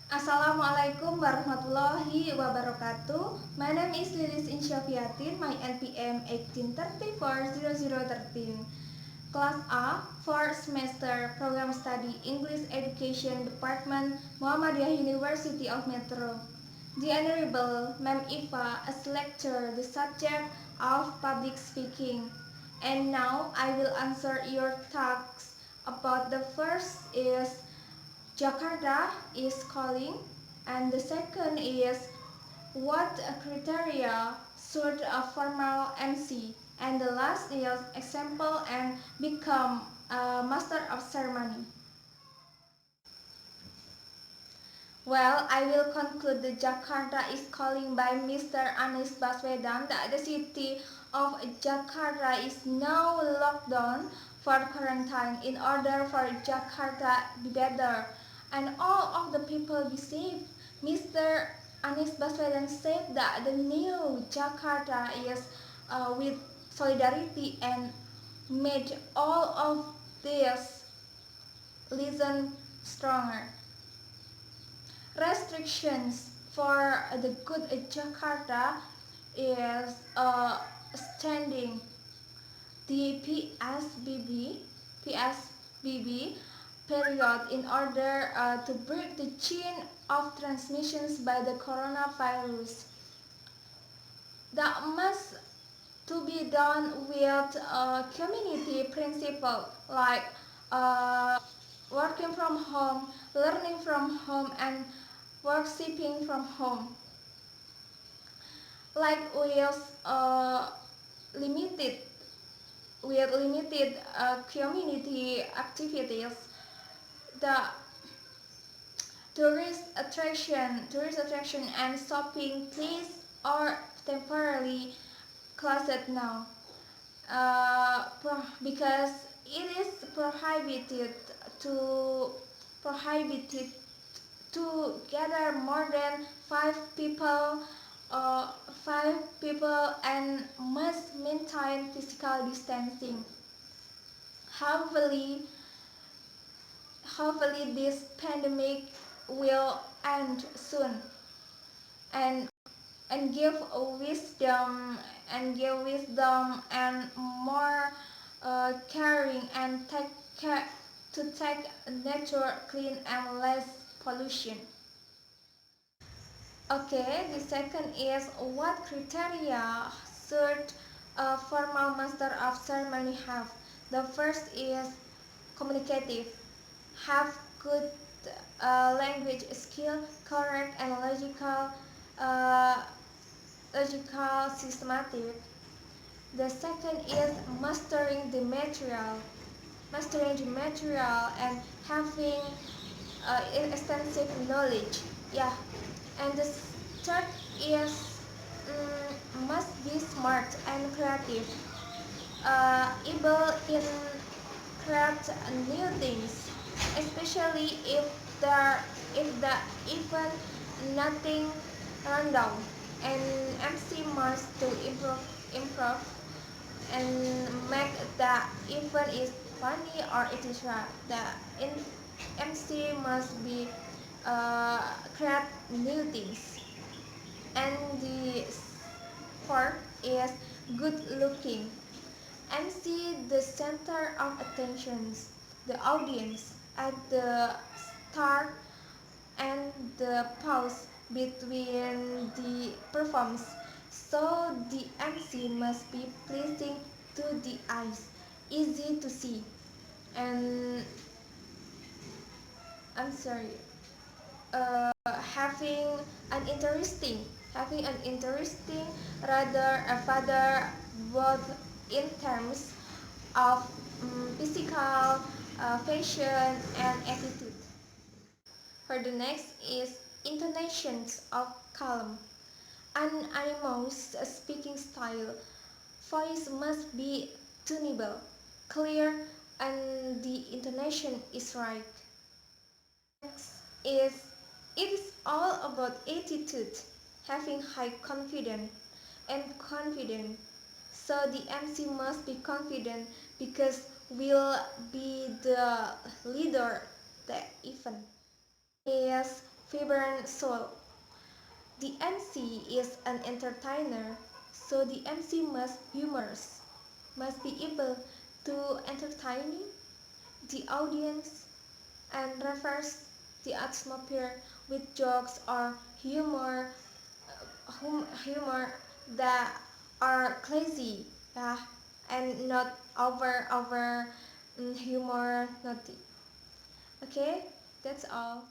Assalamualaikum warahmatullahi wabarakatuh. My name is Lilis Insafiyatin. My NPM 18340013. Class A, 4th semester, Program Study English Education Department, Muhammadiyah University of Metro. The Honorable Ma'am Ifa as lecturer the subject of public speaking. And now I will answer your tasks about the first is Jakarta is calling, and the second is what criteria should a formal MC, and the last is example and become a master of ceremony. Well, I will conclude the Jakarta is calling by Mr. Anies Baswedan that the city of Jakarta is now locked down for quarantine in order for Jakarta be better and all of the people be safe. Mr. Anies Baswedan said that the new Jakarta is with solidarity and made all of this listen stronger. Restrictions for the good Jakarta is standing the PSBB period in order to break the chain of transmissions by the coronavirus. That must to be done with a community principle like working from home, learning from home, and worshipping from home. Like limited limited community activities, the tourist attraction and shopping place are temporarily closed now because it is prohibited to gather more than uh, five people and must maintain physical distancing. Hopefully, this pandemic will end soon and give wisdom and more caring and take care to take nature clean and less pollution. Okay, the second is what criteria should a formal master of ceremony have? The first is communicative, have good language skill, correct and uh, systematic. The second is mastering the material and having extensive knowledge. Yeah, and the third is must be smart and creative, able in create new things, especially if the even nothing random, and MC must to improve and make the event is funny or etc. The MC must be create new things. And the fourth is good looking. MC the center of attention, the audience at the start and the pause between the performance. So the MC must be pleasing to the eyes, easy to see, and I'm sorry, having having an interesting rather a father both in terms of physical, fashion, and attitude. For the next is intonations of calm. An animal's speaking style. Voice must be tunable, clear, and the intonation is right. Next is it is all about attitude, having high confidence and confident. So the MC must be confident because will be the leader the event. Is vibrant soul. The MC is an entertainer, so the MC must humorous, must be able to entertain the audience and refresh the atmosphere with jokes or humor that are crazy, yeah, and not over humor naughty. Okay, that's all.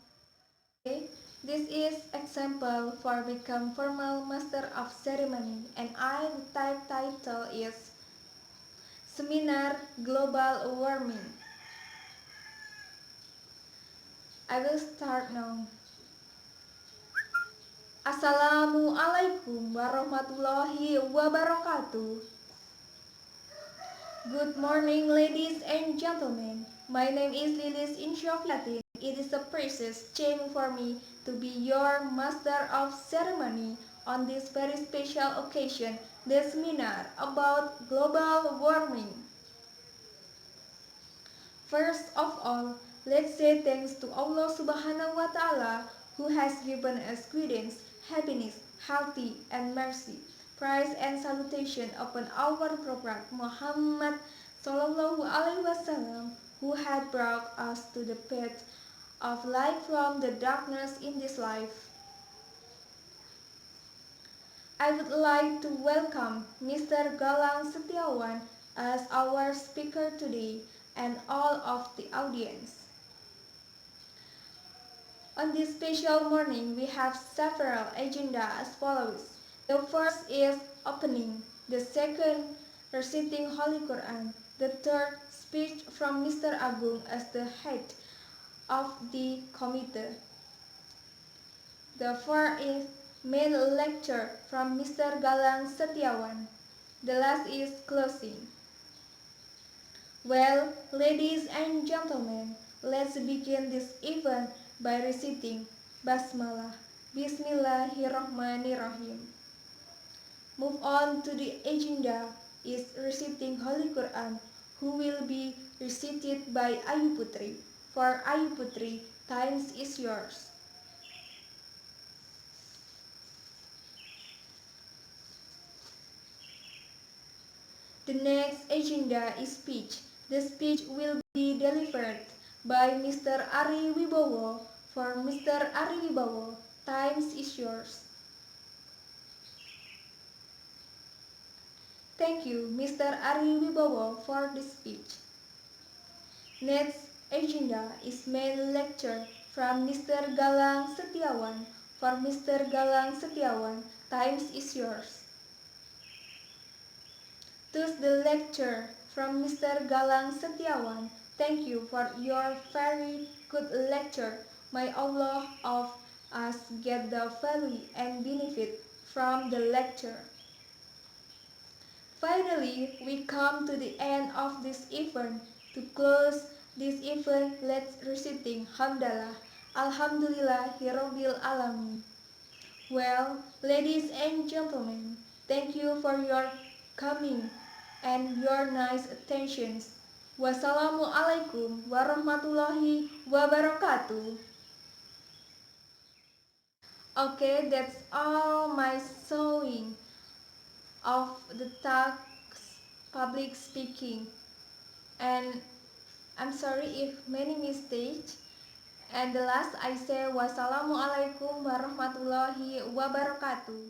Okay, this is example for become formal master of ceremony, and the title is Seminar Global Warming. I will start now. Assalamualaikum warahmatullahi wabarakatuh. Good morning, ladies and gentlemen. My name is Lilis Insafiyatin. It is a precious shame for me to be your master of ceremony on this very special occasion, the seminar about global warming. First of all, let's say thanks to Allah Subhanahu wa Ta'ala who has given us guidance, happiness, healthy, and mercy. Praise and salutation upon our Prophet Muhammad Sallallahu Alaihi Wasallam who had brought us to the path of light from the darkness in this life. I would like to welcome Mr. Galang Setiawan as our speaker today and all of the audience. On this special morning, we have several agenda as follows. The first is opening, the second reciting Holy Quran, the third speech from Mr. Agung as the head of the committee. The fourth is main lecture from Mr. Galang Setiawan. The last is closing. Well, ladies and gentlemen, let's begin this event by reciting Basmalah. Bismillahirrahmanirrahim. Move on to the agenda is reciting Holy Quran, who will be recited by Ayu Putri. For Ayu Putri, time is yours. The next agenda is speech. The speech will be delivered by Mr. Ari Wibowo. For Mr. Ari Wibowo, time is yours. Thank you, Mr. Ari Wibowo, for this speech. Next agenda is main lecture from Mr. Galang Setiawan. For Mr. Galang Setiawan, time is yours. Thus the lecture from Mr. Galang Setiawan. Thank you for your very good lecture. May Allah of us get the value and benefit from the lecture. Finally, we come to the end of this event. To close this event, let's reciting Hamdalah. Alhamdulillahirabbil alamin. Well, ladies and gentlemen, thank you for your coming and your nice attentions. Wassalamualaikum warahmatullahi wabarakatuh. Okay, that's all my showing of the task public speaking. And I'm sorry if many mistakes. And the last I say wassalamualaikum warahmatullahi wabarakatuh.